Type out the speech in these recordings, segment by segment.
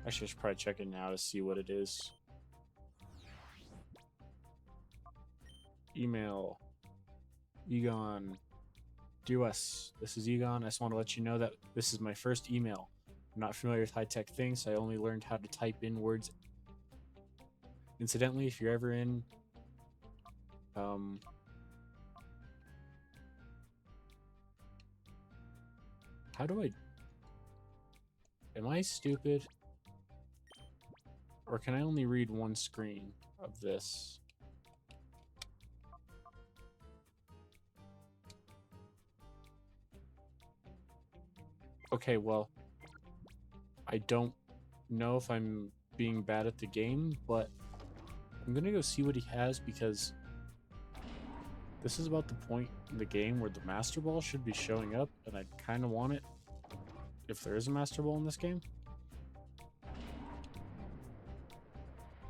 Actually, I should probably check it now to see what it is. Email. Egon. Dear Wes, this is Egon. I just want to let you know that this is my first email. I'm not familiar with high-tech things, so I only learned how to type in words. Incidentally, if you're ever in how do I... Am I stupid? Or can I only read one screen of this? Okay, well, I don't know if I'm being bad at the game, but I'm gonna go see what he has because this is about the point in the game where the Master Ball should be showing up, and I kind of want it if there is a Master Ball in this game.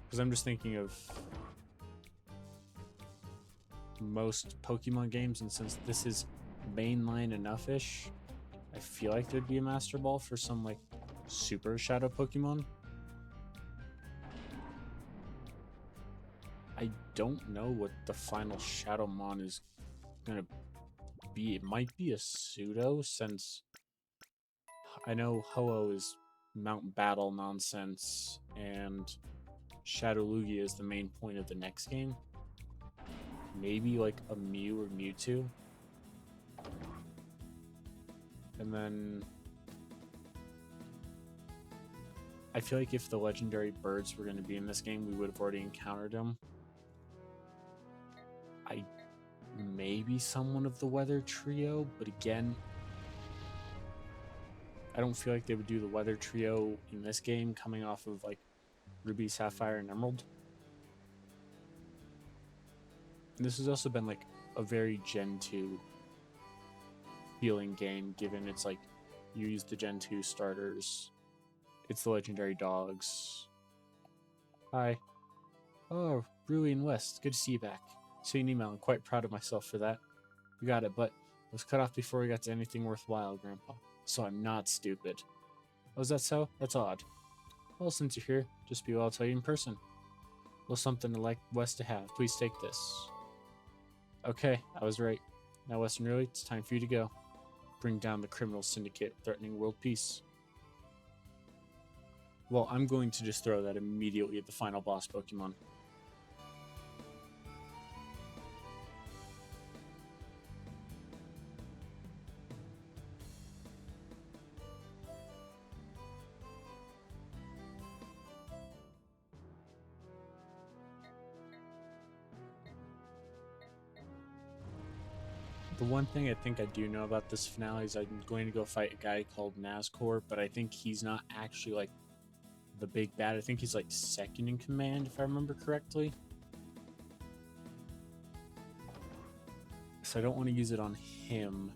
Because I'm just thinking of most Pokemon games, and since this is mainline enough-ish, I feel like there'd be a Master Ball for some, like, super Shadow Pokemon. I don't know what the final Shadowmon is gonna be. It might be a pseudo, since I know Ho-Oh is Mount Battle nonsense, and Shadow Lugia is the main point of the next game. Maybe like a Mew or Mewtwo. And then I feel like if the legendary birds were going to be in this game, we would have already encountered them. Maybe someone of the Weather Trio, but again, I don't feel like they would do the Weather Trio in this game coming off of like Ruby, Sapphire, and Emerald. And this has also been like a very Gen 2 feeling game, given it's like you use the Gen 2 starters, it's the legendary dogs. Hi. Oh, Rui and West, good to see you back. See an email, I'm quite proud of myself for that. You got it, but it was cut off before we got to anything worthwhile, Grandpa. So I'm not stupid. Oh, is that so? That's odd. Well, since you're here, just be well, I'll tell you in person. Well, something to like West to have. Please take this. Okay, I was right. Now, Western Rui, it's time for you to go. Bring down the criminal syndicate threatening world peace. Well, I'm going to just throw that immediately at the final boss Pokemon. The one thing I think I do know about this finale is I'm going to go fight a guy called Nazcor, but I think he's not actually like the big bad. I think he's like second in command, if I remember correctly. So I don't want to use it on him.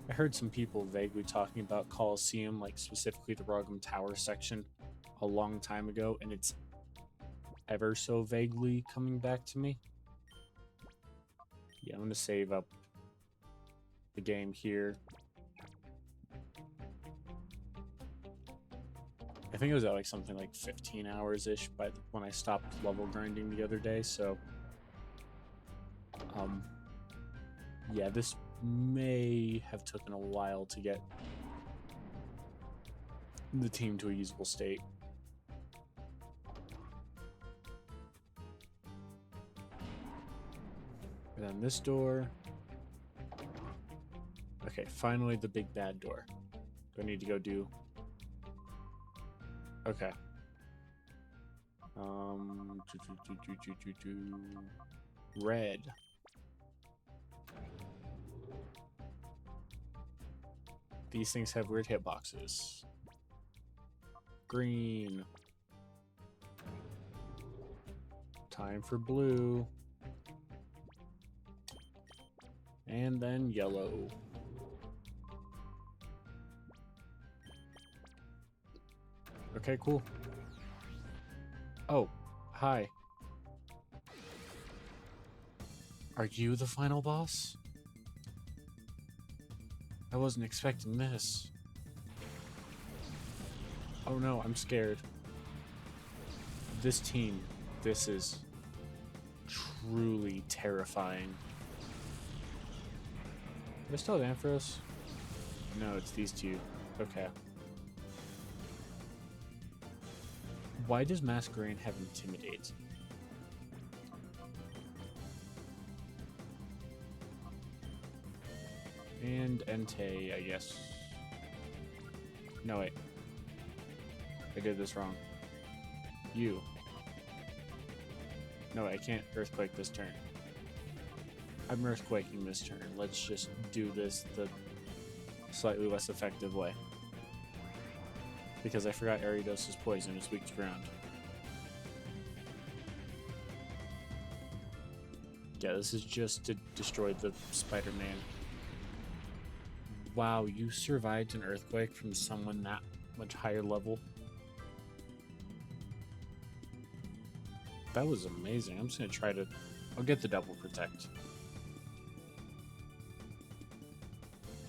I heard some people vaguely talking about Colosseum, like specifically the Realgam Tower section, a long time ago, and it's ever so vaguely coming back to me. Yeah, I'm going to save up the game here. I think it was at like something like 15 hours-ish when I stopped level grinding the other day, so... yeah, this may have taken a while to get the team to a usable state. And then this door. Okay, finally the big bad door. Do I need to go do... Okay. Red. These things have weird hitboxes. Green. Time for blue. And then yellow. Okay, cool. Oh, hi. Are you the final boss? I wasn't expecting this. Oh no, I'm scared. This team, this is truly terrifying. Do I still have Ampharos? No, it's these two. Okay. Why does Masquerain have Intimidate? And Entei, I guess. No, wait. I did this wrong. You. No, I can't Earthquake this turn. I'm Earthquaking this turn. Let's just do this the slightly less effective way. Because I forgot Aridos' poison is weak to ground. Yeah, this is just to destroy the Spider-Man. Wow, you survived an Earthquake from someone that much higher level. That was amazing. I'm just going to try to... I'll get the double protect.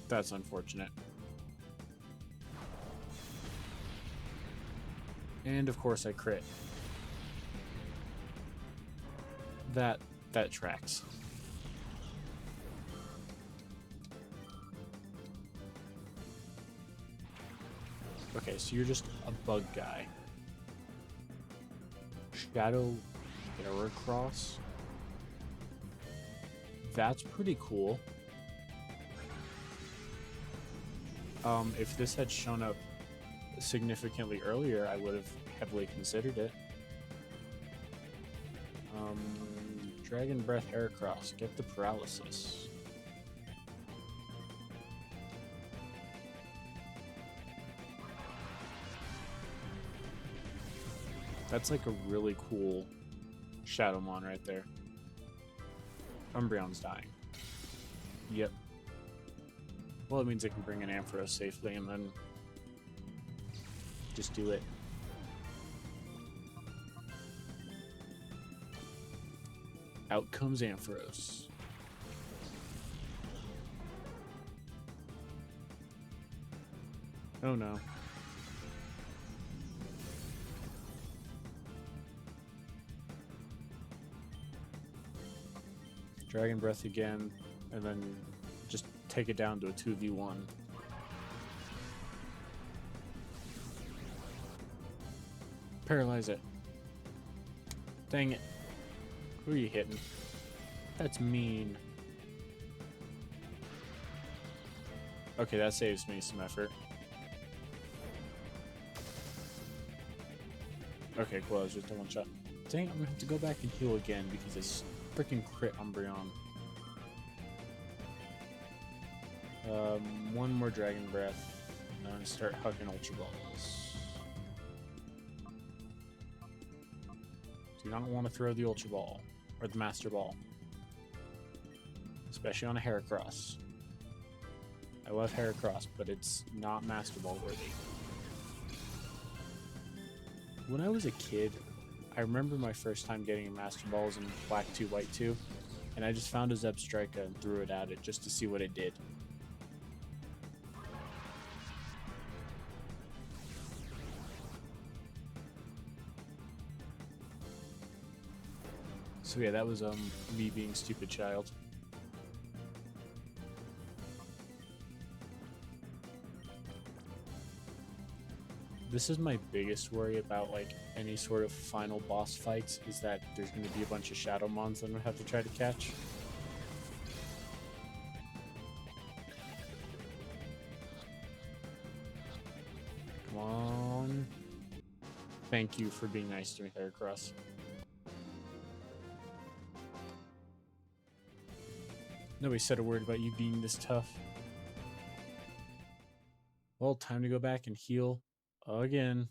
That's unfortunate. And of course I crit. That tracks. Okay, so you're just a bug guy. Shadow Heracross. That's pretty cool. If this had shown up significantly earlier, I would have heavily considered it. Dragon Breath Heracross, get the paralysis. That's like a really cool Shadowmon right there. Umbreon's dying. Yep. Well, it means I can bring in Ampharos safely and then just do it. Out comes Ampharos. Oh no. Dragon Breath again, and then just take it down to a 2v1. Paralyze it. Dang it. Who are you hitting? That's mean. Okay, that saves me some effort. Okay, cool. I was just a one shot. Dang it, I'm gonna have to go back and heal again because I freaking crit Umbreon. One more Dragon Breath, and then start hucking Ultra Balls. Do not want to throw the Ultra Ball, or the Master Ball. Especially on a Heracross. I love Heracross, but it's not Master Ball worthy. When I was a kid, I remember my first time getting Master Balls in Black 2, White 2, and I just found a Zebstrika and threw it at it just to see what it did. So yeah, that was me being stupid child. This is my biggest worry about like any sort of final boss fights, is that there's going to be a bunch of Shadowmons I'm going to have to try to catch. Come on. Thank you for being nice to me, Heracross. Nobody said a word about you being this tough. Well, time to go back and heal again.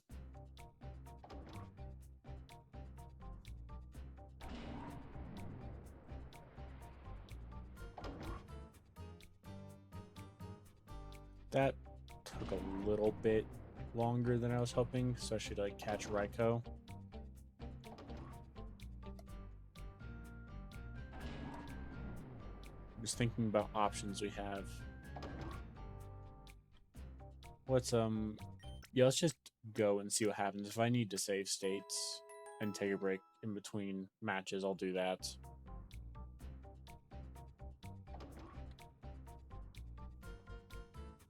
That took a little bit longer than I was hoping, so I should like catch Raikou. Just thinking about options we have. Let's yeah, let's just go and see what happens. If I need to save states and take a break in between matches, I'll do that.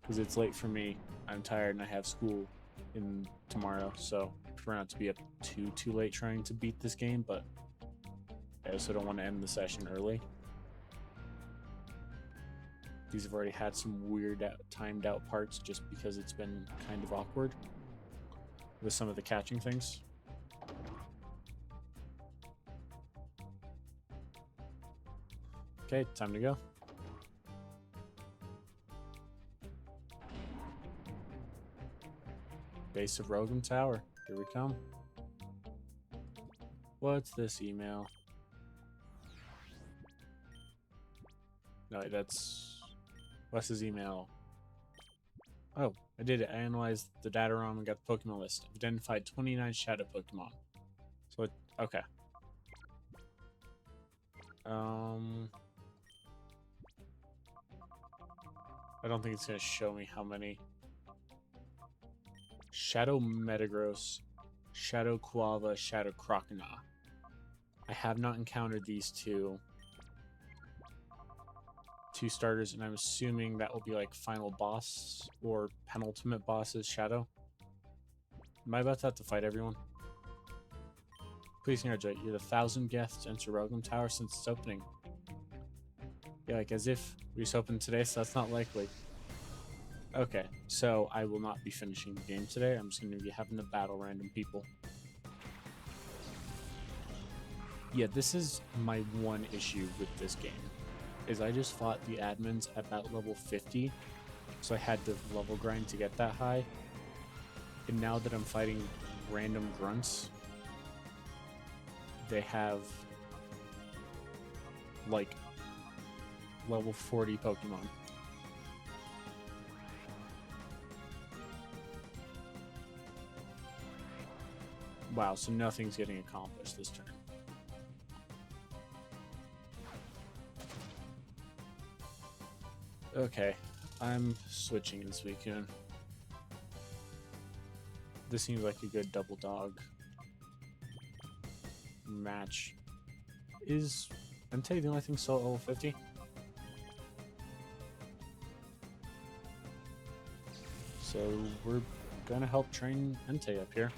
Because it's late for me. I'm tired and I have school in tomorrow, so I prefer not to be up too late trying to beat this game, but I also don't want to end the session early. These have already had some weird timed out parts just because it's been kind of awkward with some of the catching things. Okay, time to go. Base of Realgam Tower. Here we come. What's this email? No, that's Wes's email. Oh, I did it. I analyzed the data ROM and got the Pokemon list. I've identified 29 Shadow Pokemon. So, okay. I don't think it's going to show me how many. Shadow Metagross, Shadow Quava, Shadow Croconaw. I have not encountered these two starters, and I'm assuming that will be like final boss or penultimate boss's Shadow. Am I about to have to fight everyone? Please congratulate, you're the 1,000th guest to enter Realgam Tower since its opening. Yeah, like as if we just opened today, so that's not likely. Okay, so I will not be finishing the game today. I'm just going to be having to battle random people. Yeah, this is my one issue with this game, is I just fought the admins at about level 50, so I had to level grind to get that high. And now that I'm fighting random grunts, they have like level 40 Pokemon. Wow, so nothing's getting accomplished this turn. Okay, I'm switching in Suicune. This seems like a good double dog match. Is Entei the only thing still at level 50? So we're gonna help train Entei up here.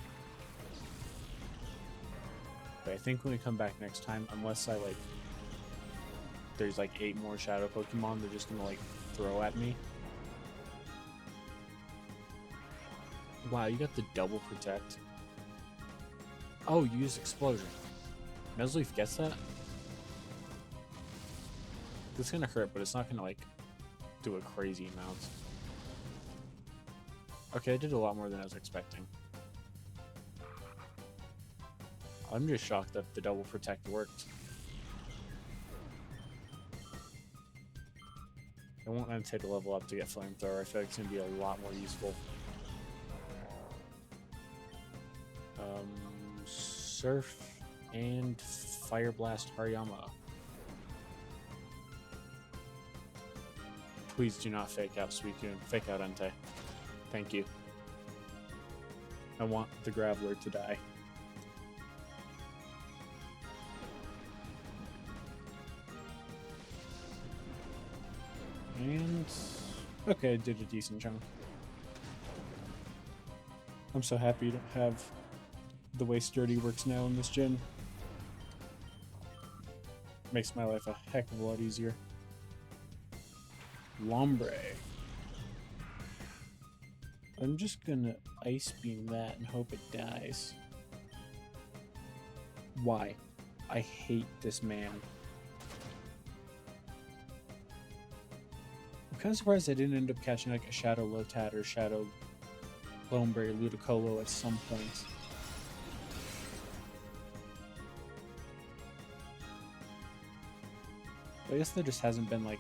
But I think when we come back next time, unless I like, there's like 8 more Shadow Pokemon, they're just gonna like throw at me. Wow, you got the double protect. Oh, you use Explosion. Nuzleaf gets that? It's gonna hurt, but it's not gonna like do a crazy amount. Okay, I did a lot more than I was expecting. I'm just shocked that the double protect worked. I won't Entei to level up to get Flamethrower. I feel like it's going to be a lot more useful. Surf and Fire Blast Hariyama. Please do not fake out Suicune. Fake out Entei. Thank you. I want the Graveler to die. And okay, I did a decent chunk. I'm so happy to have the way Sturdy works now in this gen. Makes my life a heck of a lot easier. Lombre. I'm just gonna Ice Beam that and hope it dies. Why? I hate this man. I'm kind of surprised I didn't end up catching like a Shadow Lotad or Shadow Lombre Ludicolo at some point. But I guess there just hasn't been like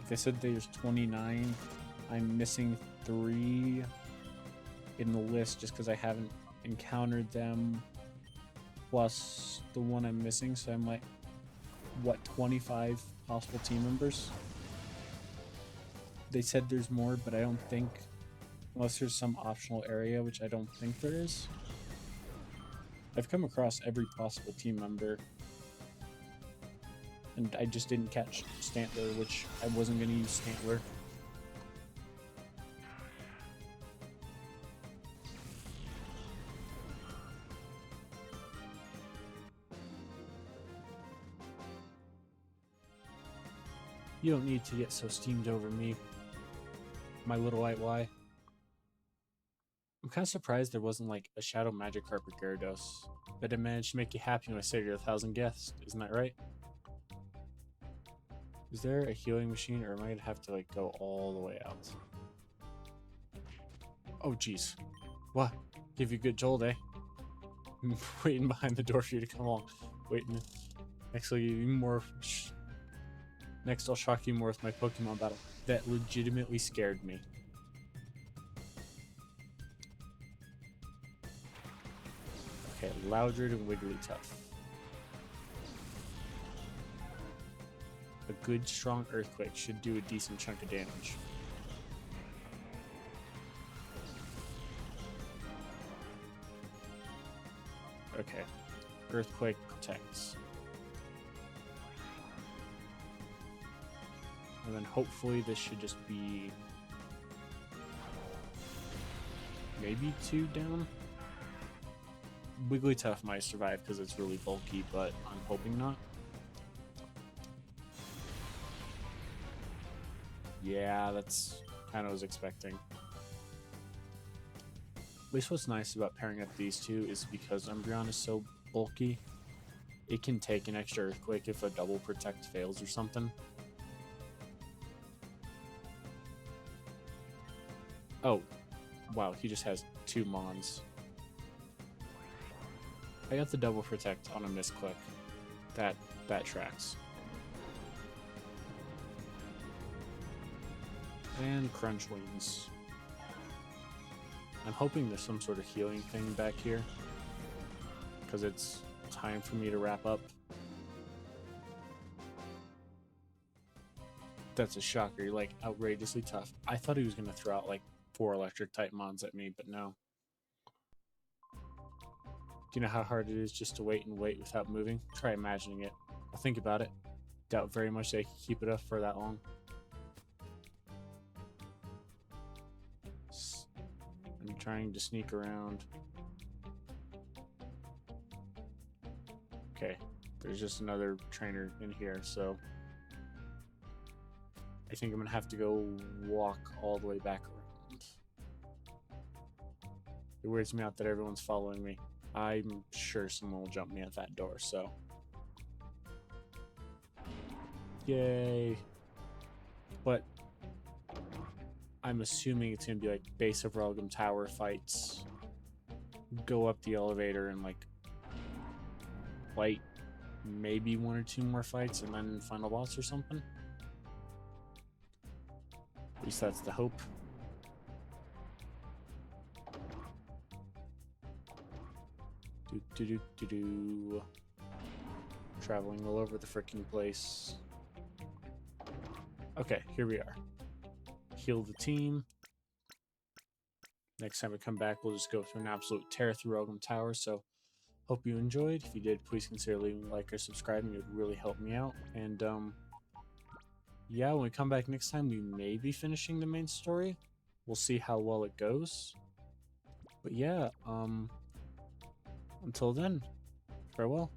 they said there's 29. I'm missing 3 in the list just because I haven't encountered them, plus the one I'm missing, so I'm like, what, 25 possible team members? They said there's more, but I don't think Unless there's some optional area, which I don't think there is. I've come across every possible team member, and I just didn't catch Stantler, which I wasn't going to use Stantler. You don't need to get so steamed over me, my little white Y. I'm kind of surprised there wasn't like a Shadow Magikarp or Gyarados, but I managed to make you happy when I said you're 1,000 guests. Isn't that right? Is there a healing machine, or am I gonna have to like go all the way out? Oh jeez, what? Give you a good jolt, eh? I'm waiting behind the door for you to come along. Waiting. Next, I'll give you more. Next, I'll shock you more with my Pokemon battle. That legitimately scared me. Okay, Loudred and Wigglytuff. A good, strong Earthquake should do a decent chunk of damage. Okay, Earthquake protects. And then hopefully this should just be maybe 2 down. Wigglytuff might survive because it's really bulky, but I'm hoping not. Yeah, that's kind of what I was expecting. At least what's nice about pairing up these two is because Umbreon is so bulky, it can take an extra Earthquake if a double protect fails or something. Oh, wow, he just has 2 Mons. I got the double protect on a misclick. That tracks. And Crunch wins. I'm hoping there's some sort of healing thing back here, because it's time for me to wrap up. That's a shocker. You're like outrageously tough. I thought he was going to throw out like 4 electric type mons at me, but no. Do you know how hard it is just to wait and wait without moving? Try imagining it. I'll think about it. Doubt very much they can keep it up for that long. I'm trying to sneak around. Okay, there's just another trainer in here, so I think I'm gonna have to go walk all the way back around. It weirds me out that everyone's following me. I'm sure someone will jump me at that door, so. Yay. But I'm assuming it's gonna be like base of Realgam Tower fights. Go up the elevator and like fight maybe 1 or 2 more fights and then final boss or something. At least that's the hope. Traveling all over the freaking place. Okay, here we are. Heal the team. Next time we come back, we'll just go through an absolute tear through Realgam Tower. So, hope you enjoyed. If you did, please consider leaving a like or subscribing. It would really help me out. And yeah, when we come back next time, we may be finishing the main story. We'll see how well it goes. But yeah, until then, farewell.